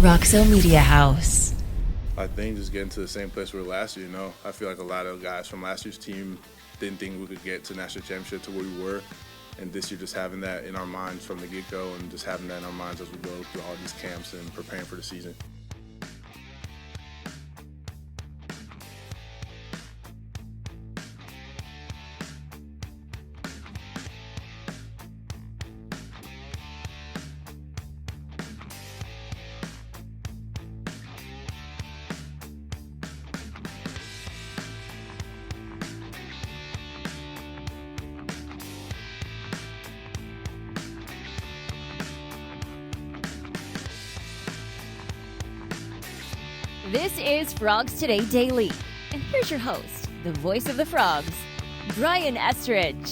Roxo Media House. I think just getting to the same place we were last year, I feel like a lot of guys from last year's team didn't think we could get to national championship to where we were. And this year just having that in our minds from the get-go and just having that in our minds as we go through all these camps and preparing for the season. This is Frogs Today Daily, and here's your host, the voice of the Frogs, Brian Estridge.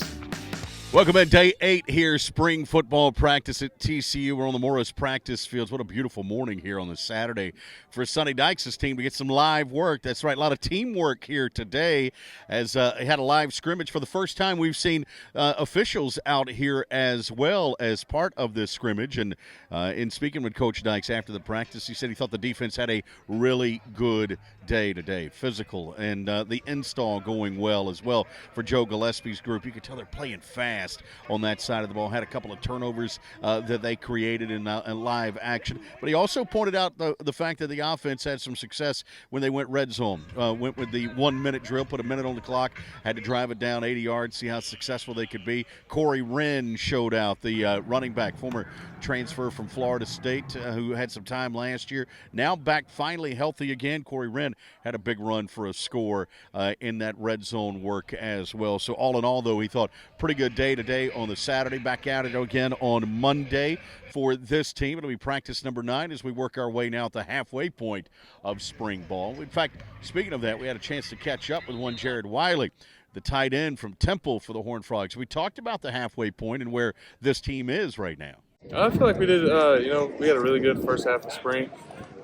Welcome in, day 8 here, spring football practice at TCU. We're on the Morris practice fields. What a beautiful morning here on this Saturday for Sonny Dykes' team to get some live work. That's right, a lot of teamwork here today as they had a live scrimmage. For the first time, we've seen officials out here as well as part of this scrimmage. And in speaking with Coach Dykes after the practice, he said he thought the defense had a really good day today, physical, and the install going well as well for Joe Gillespie's group. You could tell they're playing fast on that side of the ball. Had a couple of turnovers that they created in live action. But he also pointed out the fact that the offense had some success when they went red zone. Went with the 1-minute drill, put a minute on the clock, had to drive it down 80 yards, see how successful they could be. Corey Wren showed out, the running back, former transfer from Florida State, who had some time last year. Now back finally healthy again. Corey Wren had a big run for a score in that red zone work as well. So all in all, though, he thought pretty good day today on the Saturday. Back at it again on Monday for this team. It'll be practice number 9 as we work our way now at the halfway point of spring ball. In fact, speaking of that, we had a chance to catch up with one Jared Wiley, the tight end from Temple for the Horned Frogs. We talked about the halfway point and where this team is right now. I feel like we did, we had a really good first half of spring.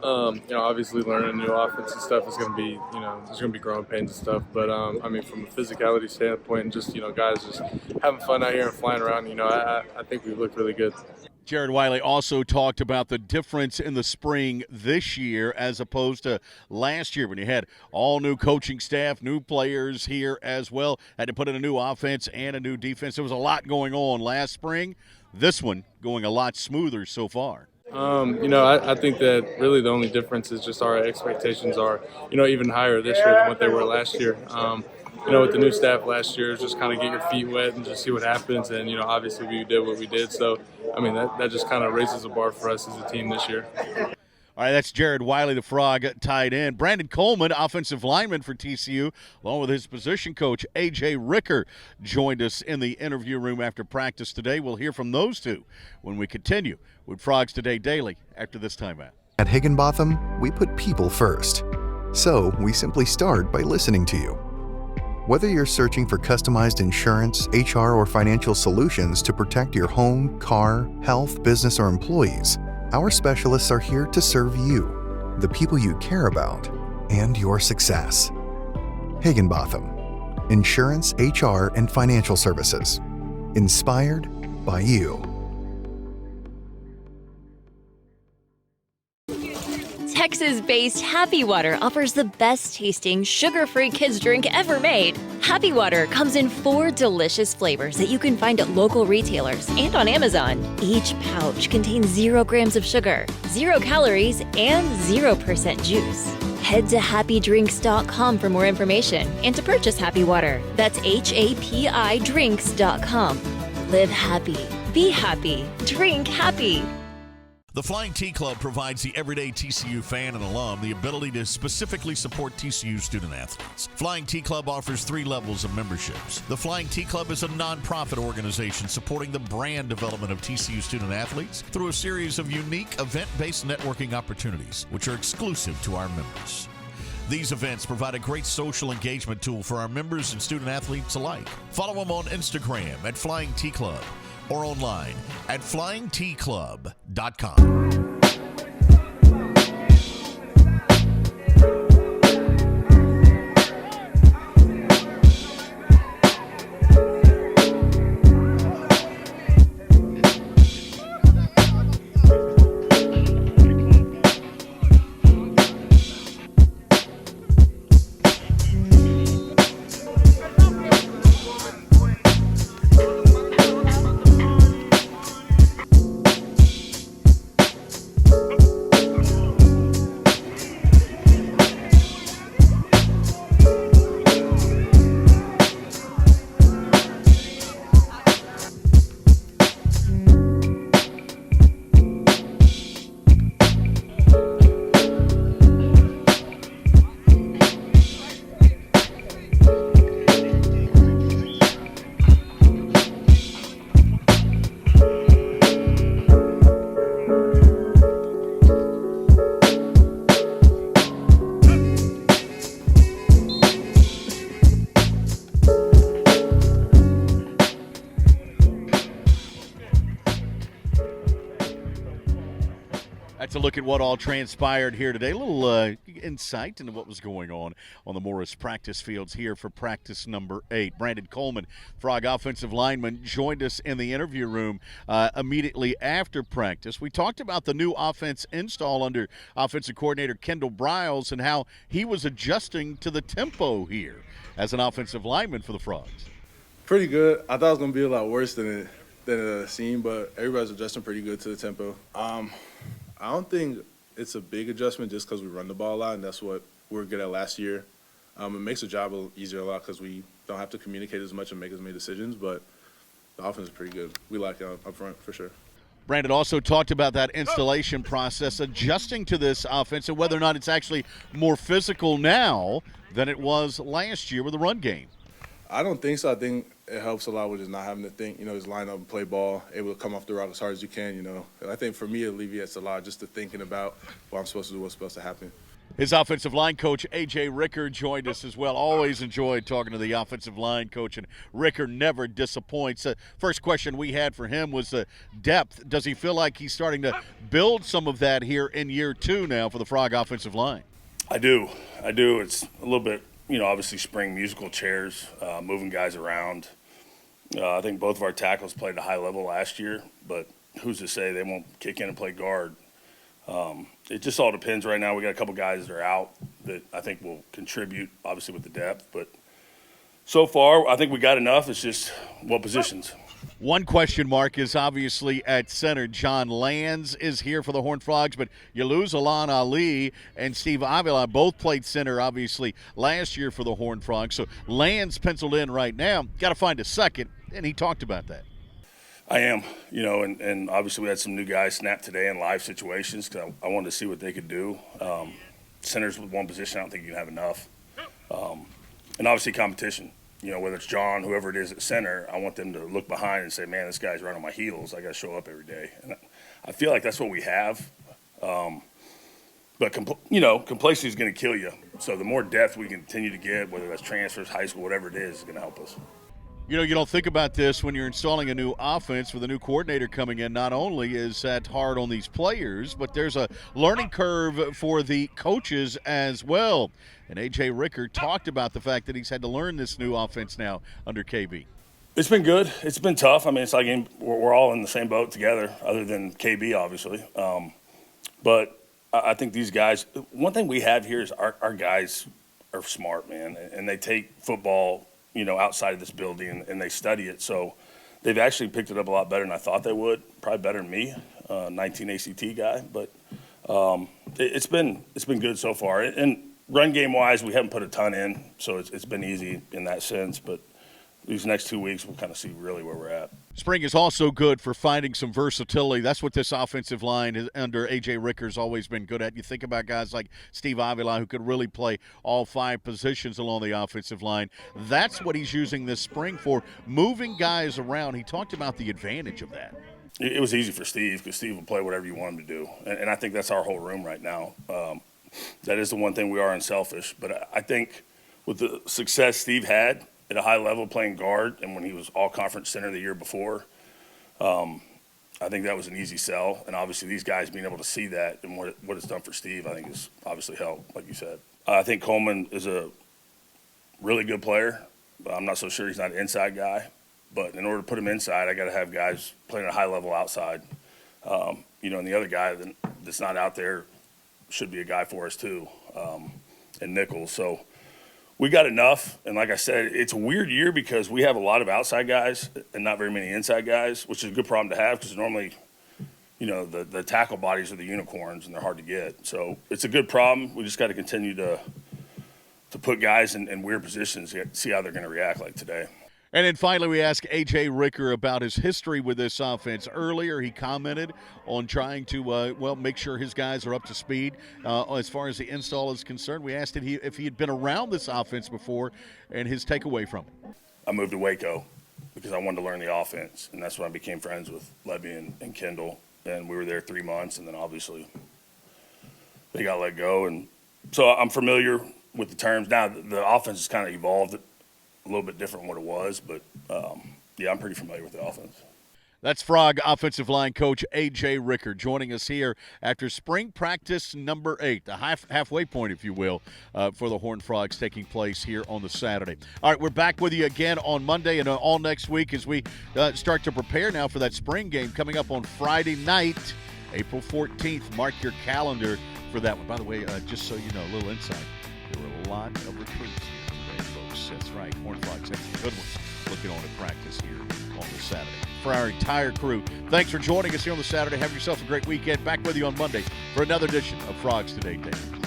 Obviously learning new offense and stuff is going to be, there's going to be growing pains and stuff. But, from a physicality standpoint and just, guys just having fun out here and flying around, I think we looked really good. Jared Wiley also talked about the difference in the spring this year as opposed to last year when you had all new coaching staff, new players here as well, had to put in a new offense and a new defense. There was a lot going on last spring. This one going a lot smoother so far. I think that really the only difference is just our expectations are, even higher this year than what they were last year. With the new staff last year, just kind of get your feet wet and just see what happens. And, obviously we did what we did. So, that just kind of raises the bar for us as a team this year. All right, that's Jared Wiley, the Frog tight end. Brandon Coleman, offensive lineman for TCU, along with his position coach, A.J. Ricker, joined us in the interview room after practice today. We'll hear from those two when we continue with Frogs Today Daily after this timeout. At Higginbotham, we put people first. So we simply start by listening to you. Whether you're searching for customized insurance, HR, or financial solutions to protect your home, car, health, business, or employees, our specialists are here to serve you, the people you care about, and your success. Higginbotham. Insurance, HR, and financial services. Inspired by you. Texas-based Happy Water offers the best-tasting, sugar-free kids drink ever made. Happy Water comes in 4 delicious flavors that you can find at local retailers and on Amazon. Each pouch contains 0 grams of sugar, 0 calories, and 0% juice. Head to happydrinks.com for more information and to purchase Happy Water. That's HAPI drinks.com. Live happy, be happy, drink happy. The Flying T Club provides the everyday TCU fan and alum the ability to specifically support TCU student athletes. Flying T Club offers 3 levels of memberships. The Flying T Club is a nonprofit organization supporting the brand development of TCU student athletes through a series of unique event-based networking opportunities, which are exclusive to our members. These events provide a great social engagement tool for our members and student athletes alike. Follow them on Instagram at Flying T Club or online at flyingtclub.com. look at what all transpired here today. A little insight into what was going on the Morris practice fields here for practice number 8. Brandon Coleman, Frog offensive lineman, joined us in the interview room immediately after practice. We talked about the new offense install under offensive coordinator Kendall Briles and how he was adjusting to the tempo here as an offensive lineman for the Frogs. Pretty good. I thought it was going to be a lot worse than it seemed, but everybody's adjusting pretty good to the tempo. I don't think it's a big adjustment just because we run the ball a lot, and that's what we were good at last year. It makes the job easier a lot because we don't have to communicate as much and make as many decisions, but the offense is pretty good. We like it up front for sure. Brandon also talked about that installation process, adjusting to this offense and whether or not it's actually more physical now than it was last year with the run game. I don't think so. I think it helps a lot with just not having to think, just line up and play ball, able to come off the rock as hard as you can, I think for me it alleviates a lot just the thinking about what I'm supposed to do, what's supposed to happen. His offensive line coach, A.J. Ricker, joined us as well. Always enjoyed talking to the offensive line coach, and Ricker never disappoints. First question we had for him was depth. Does he feel like he's starting to build some of that here in year 2 now for the Frog offensive line? I do. It's a little bit, obviously spring musical chairs, moving guys around. I think both of our tackles played at a high level last year, but who's to say they won't kick in and play guard? It just all depends right now. We got a couple guys that are out that I think will contribute, obviously, with the depth. But so far, I think we got enough. It's just what positions. One question mark is obviously at center. John Lands is here for the Horned Frogs, but you lose Alon Ali and Steve Avila. Both played center, obviously, last year for the Horned Frogs. So Lands penciled in right now. Got to find a second, and he talked about that. I am, and obviously we had some new guys snap today in live situations because I wanted to see what they could do. Centers with one position, I don't think you can have enough. And obviously competition, whether it's John, whoever it is at center, I want them to look behind and say, man, this guy's right on my heels. I got to show up every day. And I feel like that's what we have. But complacency is going to kill you. So the more depth we continue to get, whether that's transfers, high school, whatever it is going to help us. You don't think about this when you're installing a new offense with a new coordinator coming in. Not only is that hard on these players, but there's a learning curve for the coaches as well. And A.J. Ricker talked about the fact that he's had to learn this new offense now under KB. It's been good. It's been tough. I mean, it's like we're all in the same boat together, other than KB, obviously. But I think these guys – one thing we have here is our guys are smart, man, and they take football – outside of this building, and they study it. So they've actually picked it up a lot better than I thought they would, probably better than me, 19 ACT guy. But it's been good so far. And run game-wise, we haven't put a ton in, so it's been easy in that sense. But these next 2 weeks, we'll kind of see really where we're at. Spring is also good for finding some versatility. That's what this offensive line under A.J. Ricker's always been good at. You think about guys like Steve Avila, who could really play all 5 positions along the offensive line. That's what he's using this spring for, moving guys around. He talked about the advantage of that. It was easy for Steve because Steve will play whatever you want him to do. And I think that's our whole room right now. That is the one thing we are unselfish. But I think with the success Steve had at a high level playing guard, and when he was all-conference center the year before, I think that was an easy sell. And obviously these guys being able to see that and what it's done for Steve, I think has obviously helped, like you said. I think Coleman is a really good player. But I'm not so sure he's not an inside guy. But in order to put him inside, I got to have guys playing at a high level outside. And the other guy that's not out there should be a guy for us too, and Nichols. So we got enough, and like I said, it's a weird year because we have a lot of outside guys and not very many inside guys, which is a good problem to have because normally, the tackle bodies are the unicorns and they're hard to get. So it's a good problem. We just got to continue to put guys in weird positions, see how they're going to react like today. And then finally, we asked A.J. Ricker about his history with this offense. Earlier, he commented on trying to, make sure his guys are up to speed as far as the install is concerned. We asked if he had been around this offense before and his takeaway from it. I moved to Waco because I wanted to learn the offense, and that's when I became friends with Levy and Kendall. And we were there 3 months, and then obviously they got let go. And so I'm familiar with the terms. Now, the offense has kind of evolved a little bit different than what it was, but I'm pretty familiar with the offense. That's Frog offensive line coach A.J. Ricker joining us here after spring practice number 8, the halfway point, if you will, for the Horned Frogs taking place here on the Saturday. All right, we're back with you again on Monday and all next week as we start to prepare now for that spring game coming up on Friday night, April 14th. Mark your calendar for that one. By the way, just so you know, a little insight, there were a lot of recruits here today, folks. That's right, Horned Frogs had some good ones looking on at practice here on the Saturday. For our entire crew, thanks for joining us here on the Saturday. Have yourself a great weekend. Back with you on Monday for another edition of Frogs Today.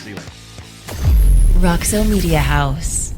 See you later. Roxo Media House.